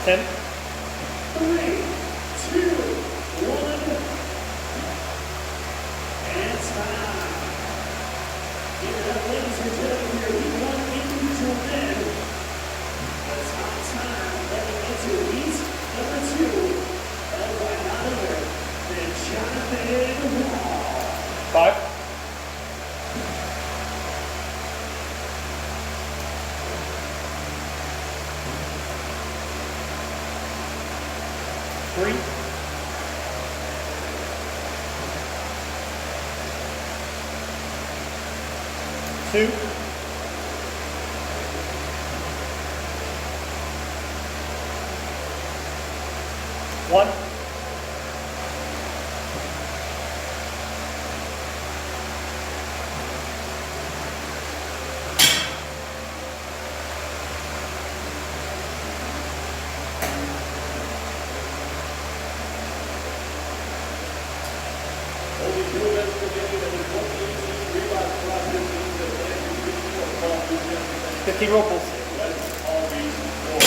10. 3, 2, 1. And time. Give it up, ladies and gentlemen, here we want individual men. The top time heading into heat number 2, led by none other than Jonathan Wall. 5. 3. 2. 1. Only 2 events remaining in the 2018 Reebok CrossFit Games at Atlantic Regional Competition. 50 row pulls. Let's all be for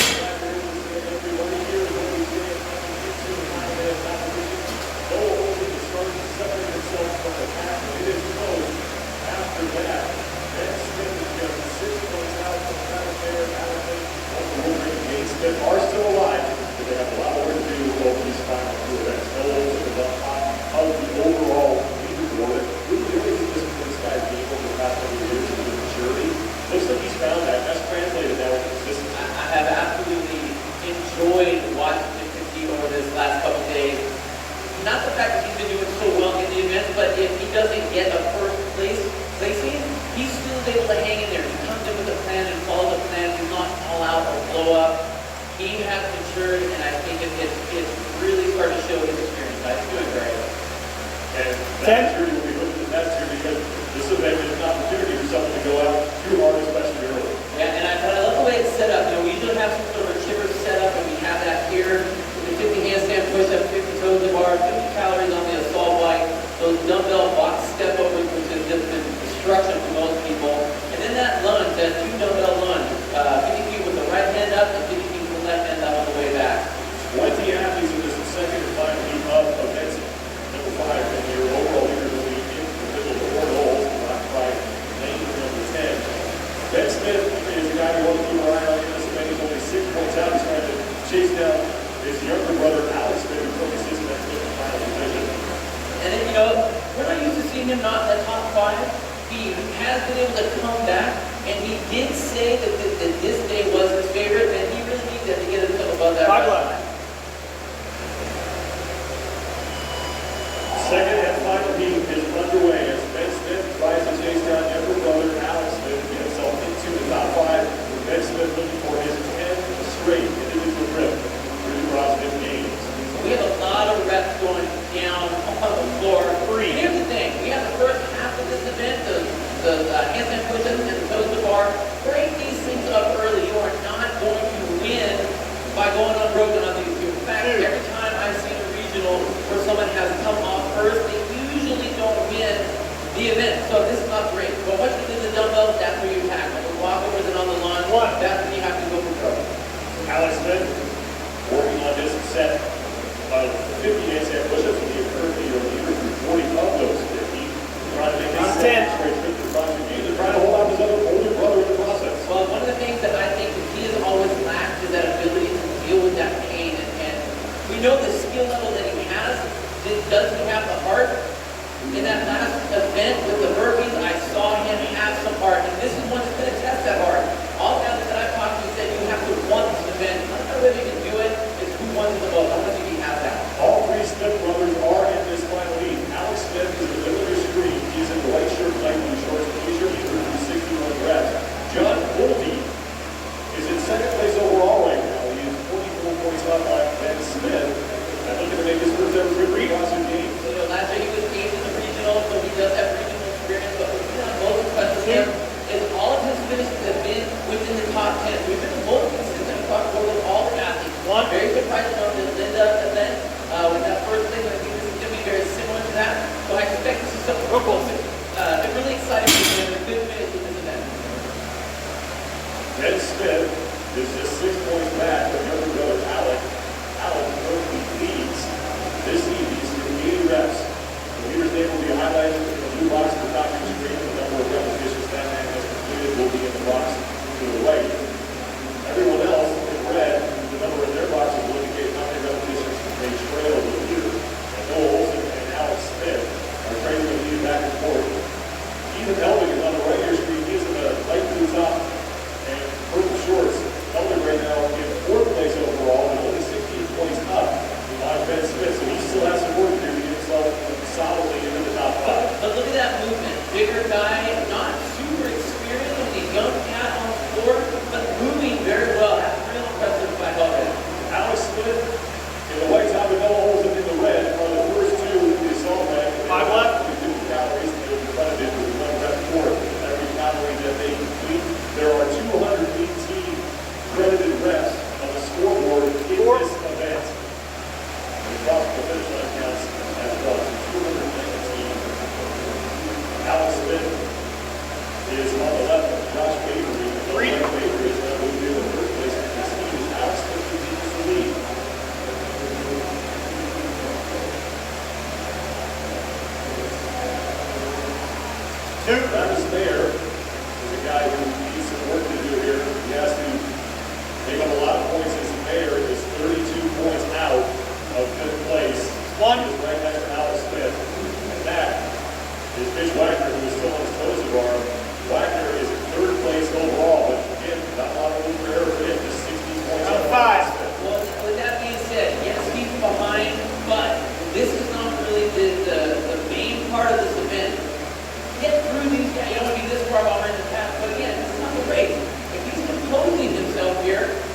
everybody here is always getting into the high head competition. Go over to start to separate themselves from the pack. It is close. After that, Ben Schmitt is just 6 points out from Travis Mayer, Allison, Wolverine, and Gates Smith are still alive, but they have a lot more to do over these final 2 events. No holds at the top of the overall leaderboard. Really, the only thing this guy's game over the past couple of years is the maturity. Looks like he's found that. That's translated now into consistency. I have absolutely enjoyed watching him compete over this last couple days. Not the fact that he's been doing so well in the events, but if he doesn't get a first placing, he's still able to hang in there. He comes in with a plan and follows the plan. He's not all out or blow up. He has matured, and I think it's really starting to show his experience. He's doing great. And that maturity will be looked at that too, because this event is an opportunity for someone to go out too hard, especially early. Yeah, and I love the way it's set up. You know, we usually have some sort of a chipper set up, and we have that here with the 50 handstand push-up, 50 toes to bar, 50 calories on the assault bike, those dumbbell box step overs, which is just been destruction for most people. And then that lunge, that 2 dumbbell lunge, 50 feet with the right hand up and 50 feet with the left hand up on the way back. 20 athletes in this second and final heat of events. Number 5, and your overall leader will be individual 4 holes, occupied lane number 10. Ben Smith is the guy we want to keep our eye on in this event. He's only 6 points out. He's trying to chase down his younger brother, Alex Smith, who focuses in that fifth and final position. And then, you know, we're not used to seeing him not in the top 5. He has been able to come back, and he did say that this day was his favorite, and he really needs to get himself above that. 5 left. Second and final heat is underway as Ben Smith tries to chase down younger brother, Alex Smith, to get himself into the top 5. Ben Smith looking for his 10th straight individual trip through the CrossFit Games. We have a lot of reps going down on the floor. 3. Here's the thing. We have the first half of this event, the handstand push-ups and the toes to bar. Break these things up early. You are not going to win by going unbroken on these 2. In fact, every time I've seen a regional where someone has come off first, they usually don't win the event. So this is not great. But once you do the dumbbells, that's where you attack. Like the walkovers and on the lawn, 1. that's when you have to go for broke. Alex Smith working on this set of 50 handstand push-ups will be currently your leader through 40 of those 50. Trying to make his 10th straight trip through CrossFit Games and trying to hold out his other older brother in the process. Well, one of the things that I think that he has always lacked is that ability to deal with that pain. And we know the skill level that he has. Does he have the heart? In that last event with the burpees, I saw him have some heart. And this is one that's going to test that heart. All the others that I've talked to said you have to want this event. Not whether you can do it, it's who wants the most. How much do you have that? All 3 Smith brothers are in this final heat. Alex Smith is in the middle of your screen. He's in the white shirt, light blue shorts, and t-shirt. He's through 61 reps. John Boldy is in second place overall right now. He is 24 points up on Ben Smith. And looking to make his first ever trip to CrossFit Games. So, you know, last year he was 8th in the regional, so he does have regional experience. But what's been on most impressive him is all of his finishes have been within the top 10. We've been most consistent across the board with all the athletes. Very surprised to know that Linda event with that first thing. I think this is going to be very similar to that. So I expect to see something I'm really excited for him and a good finish with this event. Ben Smith is just 6 points back from younger brother Alex.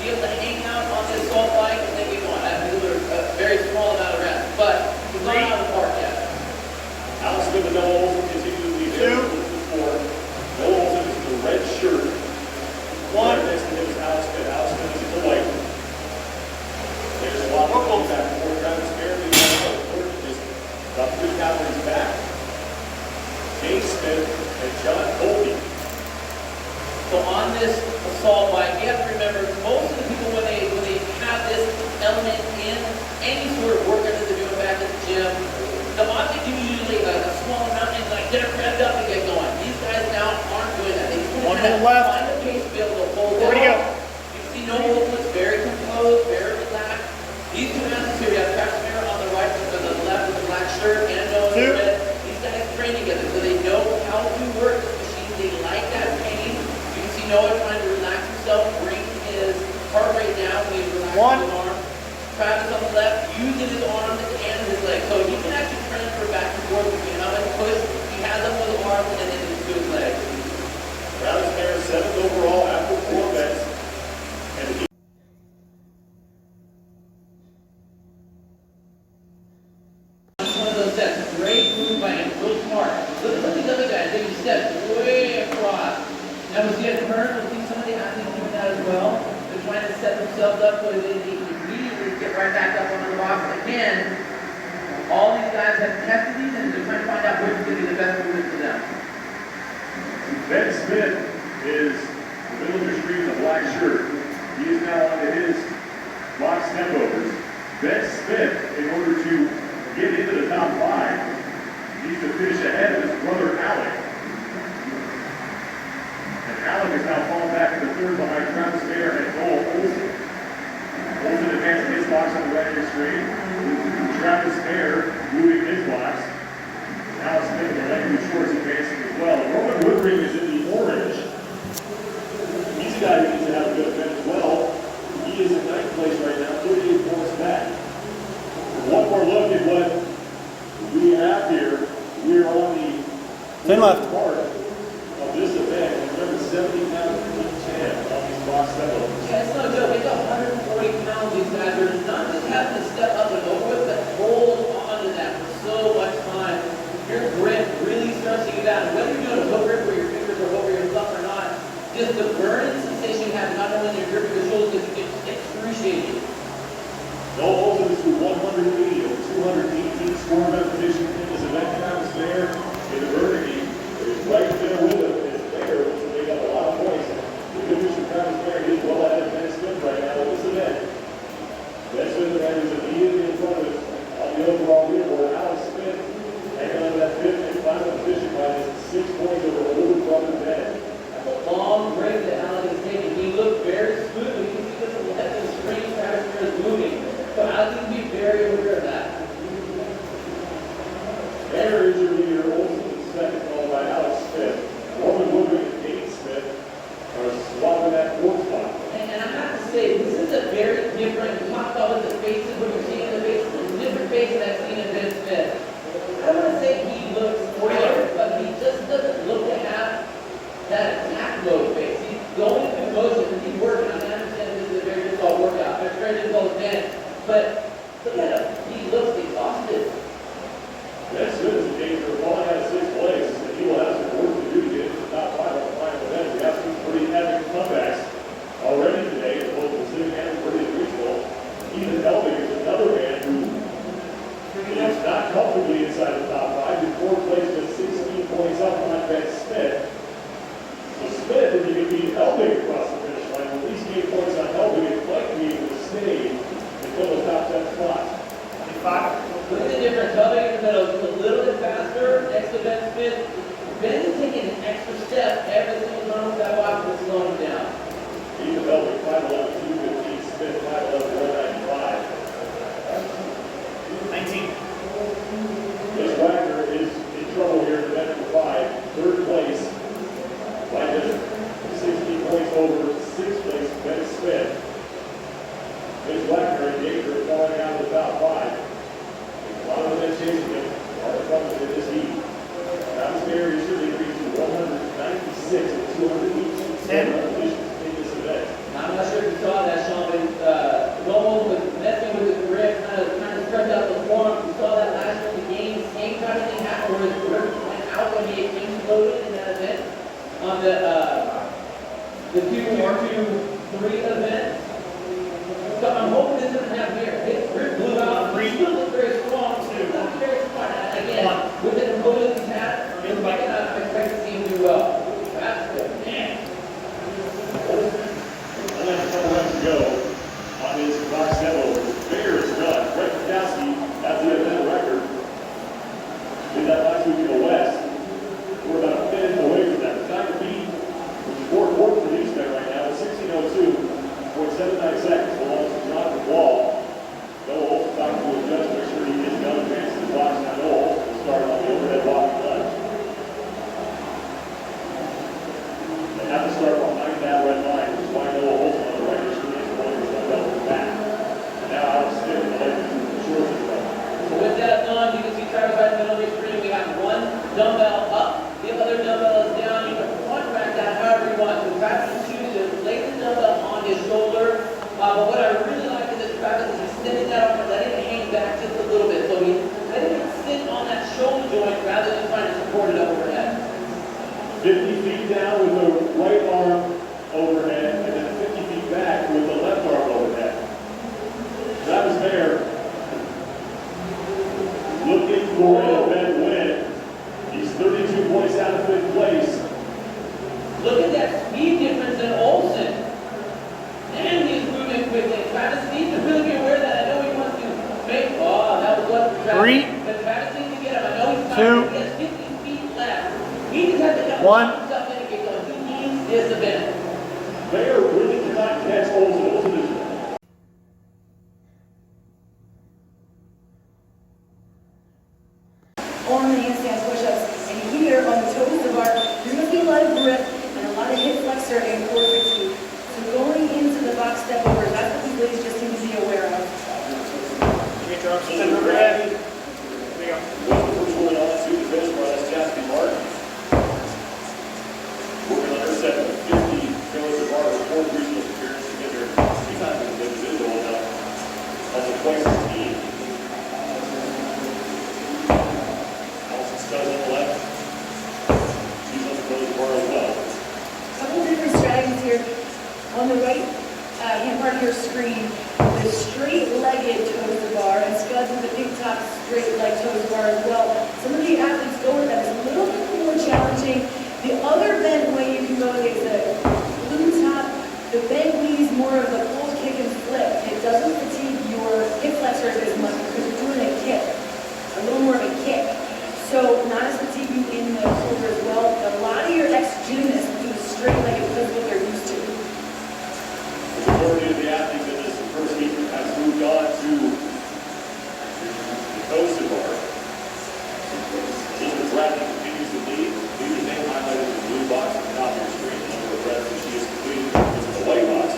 be able to hang out on this assault bike and then get going. I think they're a very small amount of rest, but he's not out of the park yet. Alex Smith and Noah Olson continue to lead Two. forward. Noah Olson is in the red shirt. One. Right next to him is Alex Smith. Alex Smith is in the white. There's a lot of going back and forth. Travis Barely just about to get out his back. James Smith and John Colby. So on this assault bike, you have to remember, most of the people when they have this element in any sort of workout that they're doing back at the gym, the object is usually like a small amount and like get it revved up and get going. These guys now aren't doing that. They just One want to minute left. find a pace to be able to hold Where it. to go? You see Noah Olson's very composed, very relaxed. These two athletes here, we have Travis Miller on the right, on the left with the black shirt, and Noah in Two. the red. These guys train together, so they know how to work this machine. They like that pain. You can see Noah trying to relax himself, bring his heart rate down when he's relaxing One. his arm. Travis on the left, using his arms and his legs. So he can actually transfer back and forth between how much push he has up with his arms and then into his legs. Travis Mayer, 7th overall after 4 events. And he One of those steps, great move by him, real smart. Look at these other guys, they step way across. Now we see a turn, we'll see some of the athletes doing that as well. They're trying to set themselves up so they can immediately get right back up onto the box. Again, all these guys have tested these and they're trying to find out which is going to be the best movement for them. Ben Smith is the middle of the screen in the black shirt. He is now onto his box step overs. Ben Smith, in order to get into the top 5, needs to finish ahead of his brother Alec. And Alec is now falling back to the third behind Travis Mayer and Noah Olson. Olson advancing his box on the right of the screen. Travis Mayer moving his box. Alex Smith in the language shorts advancing as well. Roman Woodring is in the orange. He's a guy who needs to have a good event as well. He is in 9th place right now, 38 points back. One more look at what we have here. We're on the 10 left. part of this event. Remember, 70 pounds each hand on these box settles. Yeah, it's no joke. It's 140 pounds. These guys are not just having to step up and over it, but hold on to that for so much time. Your grip really starts to get out. Whether you're doing a hook grip where your fingers are over your thumb or not, just the burning sensation you have not only in your grip but your shoulders, it gets excruciating. Noah Olson is to 180 of 218 score repetition in this event. Travis Mayer in the Burgundy is right there with him. It's there, so they got a lot of points. The good news for Travis Mayer is well ahead of Ben Smith right now in this event. Ben Smith is immediately in front of us on the overall leaderboard. Alex Smith hanging on to that 5th and final position by just 6 points over older brother Ben. That's a long break that Alec is taking. He looked very smooth. You can see this left and spring Travis Mayer is moving. So Alec needs to be very aware of that. Mayer is your leader. Olson is second, followed by Alex Smith. Roman Woodring and Dave Smith are swapping that 4th spot. And I have to say, this is a very different, we talked about with the faces, when you're seeing the faces, it's a different face than I've seen in Ben Smith. I don't want to say he looks tired, but he just doesn't look to have that attack mode face. He's going through motions and he's working. I understand this is a very difficult workout, it's a very difficult event, but look at him, he looks exhausted. Ben Smith is in danger of falling out of 6th place, and he will have some work to do to get into the top 5 on the final event. We have some pretty epic comebacks already today, both Pacific and pretty regional. Ethan Elving is another man who is not comfortably inside the top 5. In 4th place with 16 points up behind Ben Smith. So Smith, if you can beat Elving across the finish line, at least 8 points on Elving, it might be able to stay until the top 10 spots. 25. Look at the difference. Hubbing in the middle is a little bit faster next to Ben Smith. Ben is taking an extra step every single time with that box and slowing him down. Ethan Elving, 5'11", 215, Smith, 5'11", 195. 19. Mitch Wagner is in trouble here in the event for 5. 3rd place by just 16 points over 6th place, Ben Smith. Mitch Wagner in danger of falling out of the top 5. A lot of them chasing him are coming in this heat. Travis Mayer is shooting to 196 and 218 repetitions in this event. I'm not sure if you saw that, Sean. But what I really like is that Travis is extending that arm and letting it hang back just a little bit. So he's letting it sit on that shoulder joint rather than trying to support it up overhead. 50 feet down with the right arm overhead, and then 50 feet back with the left arm overhead. Travis Mayer looking for an event win. He's 32 points out of 5th place. Look at that speed difference in Olsen. And he's moving quickly. Travis needs to really be aware of that. I know he wants to make, oh, that was what Travis. 3, But Travis needs to get him. I know he's 2, he has 15 feet left. He just has to get 1. himself in and get going. He needs this event. Mayer really cannot catch Olsen. Olsen is on the handstand push-ups, and here on the toes of the bar, you're going to see a lot of grip and a lot of hip flexor and core fatigue. So going into the box step overs, that's what these ladies just need to be aware of. Get your arms center overhead. There you go. was the first one on to the finish line. That's Chastity Martin. Working on her set of 50 goes to bar with 4 regional appearances to get her 2 times in the individual now. Also twice as a team. Allison Studs on the left. She's on the goes bar as well. Couple different strategies here. On the right hand part of your screen, the straight-legged toes to bar, and Scuds with the big top straight leg toes to bar as well. Some of the athletes go with that. It's a little bit more challenging. The other bent way you can go is the glute top. The bent knee is more of the full kick and flip. It doesn't fatigue your hip flexors as much because you're doing a kick, a little more of a kick. So not as fatiguing in the shoulder as well. A lot of your ex-gymnasts do straight-legged because of what they're used to. The majority of the athletes in this first heat have moved on to the coast bar. Elizabeth Bradley continues to lead. Lead the name highlighted in the blue box at the top of your screen. The number of reps that she has completed is in the white box.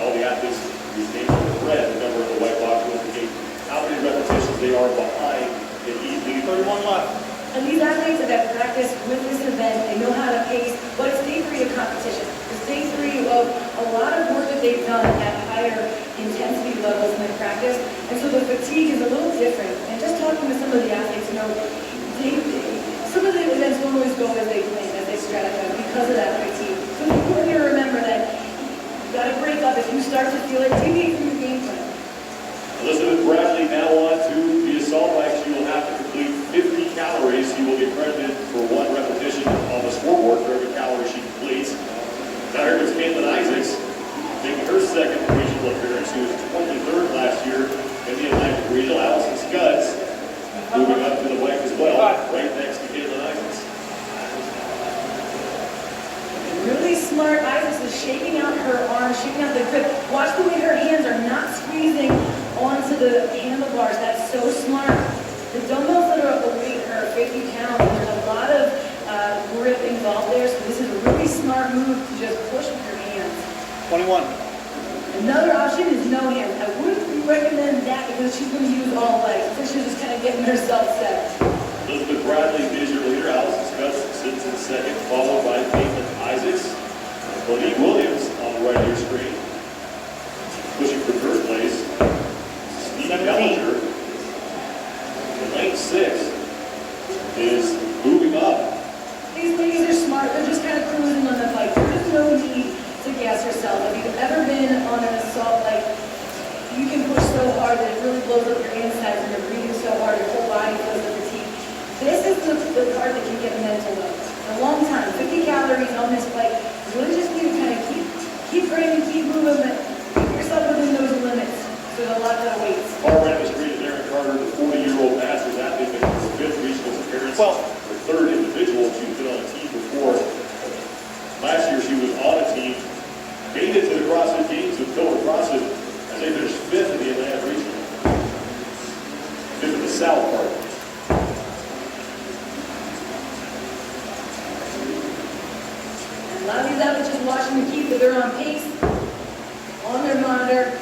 All the athletes whose names are in red, the number of the white box will indicate how many repetitions they are behind in each lead. 31 left. And these athletes that have practiced with this event, they know how to pace, but it's day 3 of competition. It's day 3 of a lot of work that they've done at higher intensity levels in their practice, and so the fatigue is a little different. And just talking to some of the athletes, you know, some of the events don't always go as they plan, as they strategize because of that fatigue. So it's important to remember that you've got to break up. If you start to feel it, deviate from your game plan. Elizabeth Bradley now on to the assault bike. She will have to complete 50 calories. She will get credited for 1 repetition on the scoreboard for every calorie she completes. Now here comes Caitlin Isaacs, making her 2nd regional appearance. She was 23rd last year in the Atlantic Regional. Allison Scuds moving up to the bike as well, right next to Caitlin Isaacs. Really smart. Isaacs is shaking out her arms, shaking out the grip. Watch the way her hands are not squeezing onto the handlebars. That's so smart. The dumbbells that are at the weight are 50 pounds. There's a lot of grip involved there, so this is a really smart move to just push with your hands. 21. Another option is no hands. I wouldn't recommend that because she's going to use all legs. So she's just kind of getting herself set. Elizabeth Bradley is your leader. Allison Scuds sits in 2nd, followed by Caitlin Isaacs. Monique Williams on the right of your screen. Pushing for 1st place. Steve Bellinger in lane 6 is moving up. These ladies are smart. They're just kind of cruising on the bike. There's no need to gas yourself. If you've ever been on an assault bike, you can push so hard that it really blows up your insides and you're breathing so hard, your whole body feels the fatigue. This is the part that can get mental with. For a long time, 50 calories on this bike. You really just need to kind of keep grinding, keep moving, but keep yourself within those limits. So there's a lot of weights. Far right of the screen is Erin Carter, the 40-year-old Masters athlete, making her 5th regional appearance. Well, her 3rd individual. She's been on a team before. Last year she was on a team, made it to the CrossFit Games with Pillar CrossFit as they finished 5th in the Atlantic region. 5th in the South part. A lot of these athletes just watching the keep, but they're on pace, on their monitor.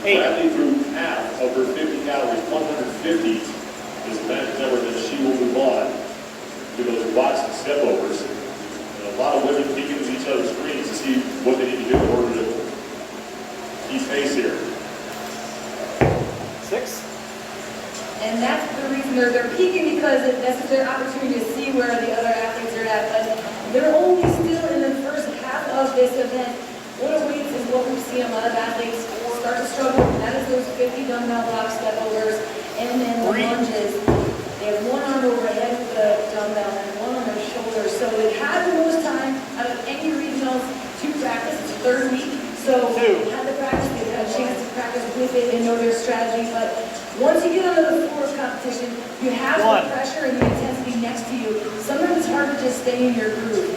Bradley threw half of her 50 calories, 150 is the magic number that she will move on to those box and step overs. And a lot of women peeking at each other's screens to see what they need to do in order to they're peaking because that's their opportunity to see where the other athletes are at, but they're only still in the first half of this event. What awaits is what we see a lot of athletes start to struggle, and that is those 50 dumbbell block step overs, and then the lunges. They have one arm overhead with the dumbbell and one on their shoulder. So they've had the most time out of any regionals to practice. It's third week, so they've had the practice, they've had a chance to practice with it and know their strategy, but once you get onto the floor of competition, you have the pressure and the intensity next to you. Sometimes it's hard to just stay in your groove.